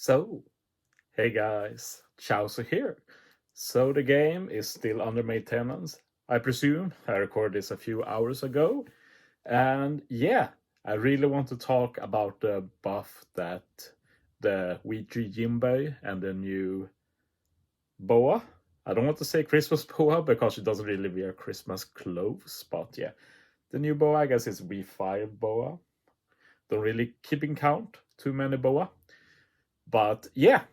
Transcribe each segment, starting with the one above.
So, hey guys, Chauzu here. So the game is still under maintenance, I presume. I recorded this a few hours ago. And yeah, I really want to talk about the buff that the V3 Jinbe and the new Boa. I don't want to say Christmas Boa because she doesn't really wear Christmas clothes, but yeah. The new Boa, I guess, is V5 Boa. Don't really keeping count too many Boa. But yeah,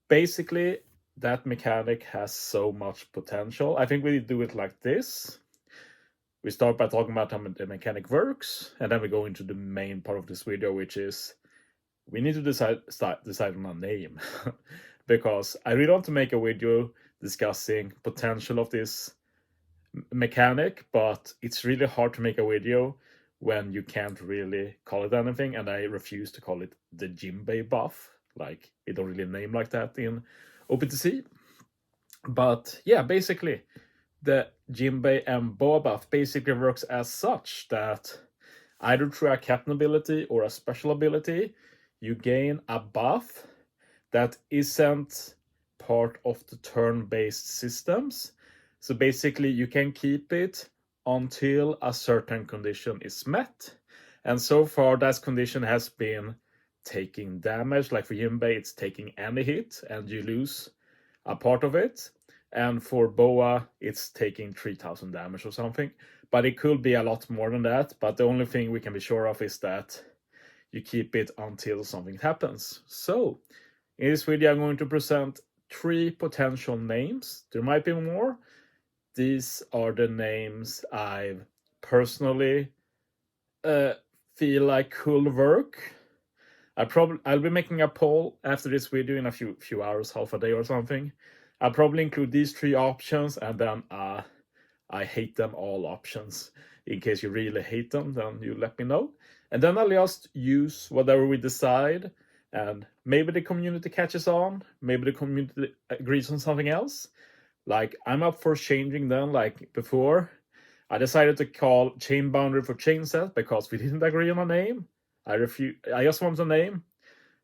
basically that mechanic has so much potential. I think we do it like this. We start by talking about how the mechanic works, and then we go into the main part of this video, which is we need to decide on a name. Because I really want to make a video discussing potential of this mechanic, but it's really hard to make a video when you can't really call it anything, and I refuse to call it the Jinbe buff. Like, it don't really name like that in OPTC. But yeah, basically, the Jinbe and Boa buff basically works as such that either through a captain ability or a special ability, you gain a buff that isn't part of the turn-based systems. So basically, you can keep it until a certain condition is met. And so far, that condition has been taking damage. Like for Jinbe, it's taking any hit and you lose a part of it. And for Boa, it's taking 3000 damage or something. But it could be a lot more than that. But the only thing we can be sure of is that you keep it until something happens. So, in this video, I'm going to present 3 potential names. There might be more. These are the names I personally feel like could work. I'll be making a poll after this video in a few hours, half a day or something. I'll probably include these 3 options, and then I hate them all options. In case you really hate them, then you let me know. And then I'll just use whatever we decide, and maybe the community catches on, maybe the community agrees on something else. Like, I'm up for changing them. Like before, I decided to call Chain Boundary for Chain Set because we didn't agree on a name. I just wanted a name.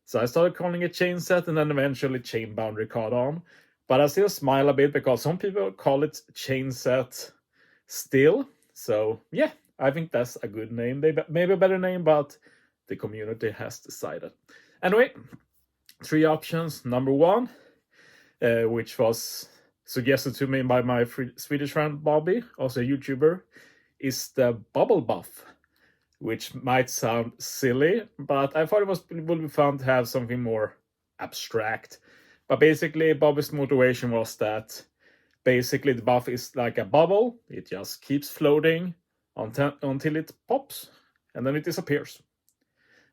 So I started calling it Chain Set, and then eventually Chain Boundary caught on. But I still smile a bit because some people call it Chain Set still. So yeah, I think that's a good name. Maybe a better name, but the community has decided. Anyway, 3 options. Number 1, which was suggested to me by my Swedish friend Bobby, also a YouTuber, is the bubble buff, which might sound silly, but I thought it would be fun to have something more abstract. But basically, Bobby's motivation was that basically the buff is like a bubble. It just keeps floating until it pops, and then it disappears.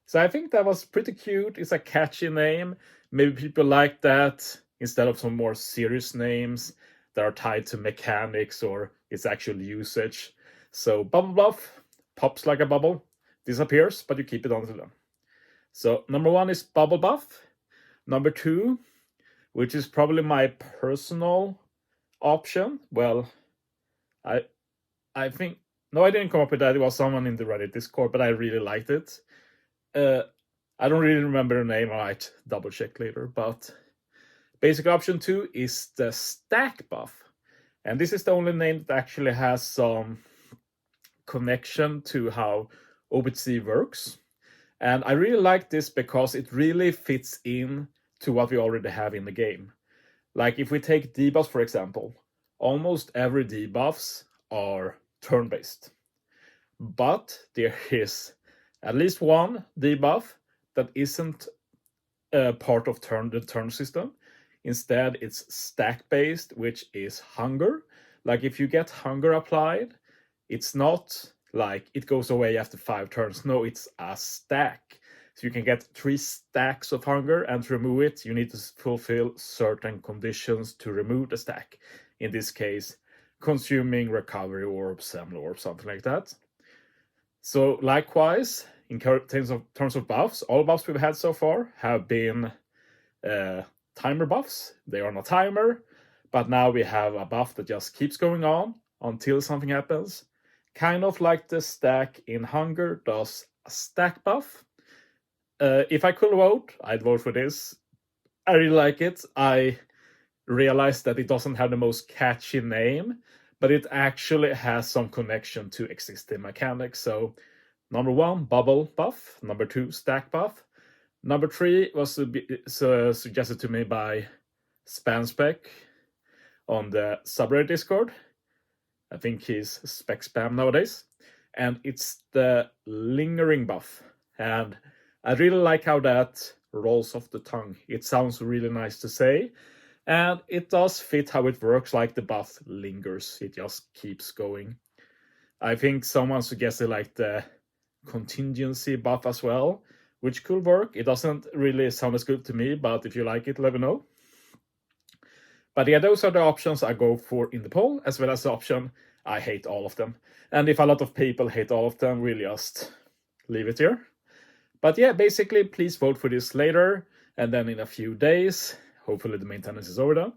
So I think that was pretty cute. It's a catchy name. Maybe people like that instead of some more serious names that are tied to mechanics or its actual usage. So bubble buff, pops like a bubble, disappears, but you keep it until then. So number 1 is bubble buff. Number 2, which is probably my personal option. Well, I think, no, I didn't come up with that. It was someone in the Reddit Discord, but I really liked it. I don't really remember the name. I might double check later, but basic option 2 is the stack buff. And this is the only name that actually has some connection to how OPTC works. And I really like this because it really fits in to what we already have in the game. Like if we take debuffs, for example, almost every debuffs are turn-based. But there is at least one debuff that isn't part of the turn system. Instead, it's stack-based, which is hunger. Like if you get hunger applied, it's not like it goes away after 5 turns. No, it's a stack. So you can get 3 stacks of hunger, and to remove it, you need to fulfill certain conditions to remove the stack. In this case, consuming recovery orb, Semla orb, something like that. So likewise, in terms of buffs, all buffs we've had so far have been timer buffs. They are not timer, but now we have a buff that just keeps going on until something happens. Kind of like the stack in hunger does a stack buff. If I could vote, I'd vote for this I really like it. I realized that it doesn't have the most catchy name, but it actually has some connection to existing mechanics. So, number 1, bubble buff. Number 2, stack buff. Number 3 was suggested to me by SpamSpec on the subreddit Discord. I think he's spec spam nowadays. And it's the lingering buff. And I really like how that rolls off the tongue. It sounds really nice to say. And it does fit how it works, like the buff lingers. It just keeps going. I think someone suggested like the contingency buff as well, which could work. It doesn't really sound as good to me, but if you like it, let me know. But yeah, those are the options I go for in the poll, as well as the option I hate all of them. And if a lot of people hate all of them, we'll just leave it here. But yeah, basically, please vote for this later, and then in a few days, hopefully the maintenance is over then,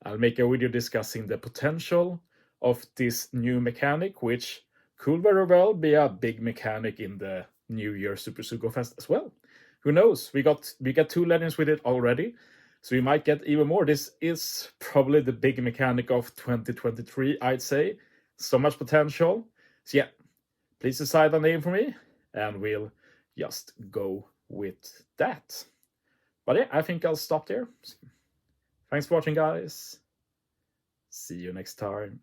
I'll make a video discussing the potential of this new mechanic, which could very well be a big mechanic in the New Year Super Sugo Fest as well. Who knows? We got 2 legends with it already, so we might get even more. This is probably the big mechanic of 2023, I'd say. So much potential. So yeah, please decide a name for me, and we'll just go with that. But yeah, I think I'll stop there. Thanks for watching, guys. See you next time.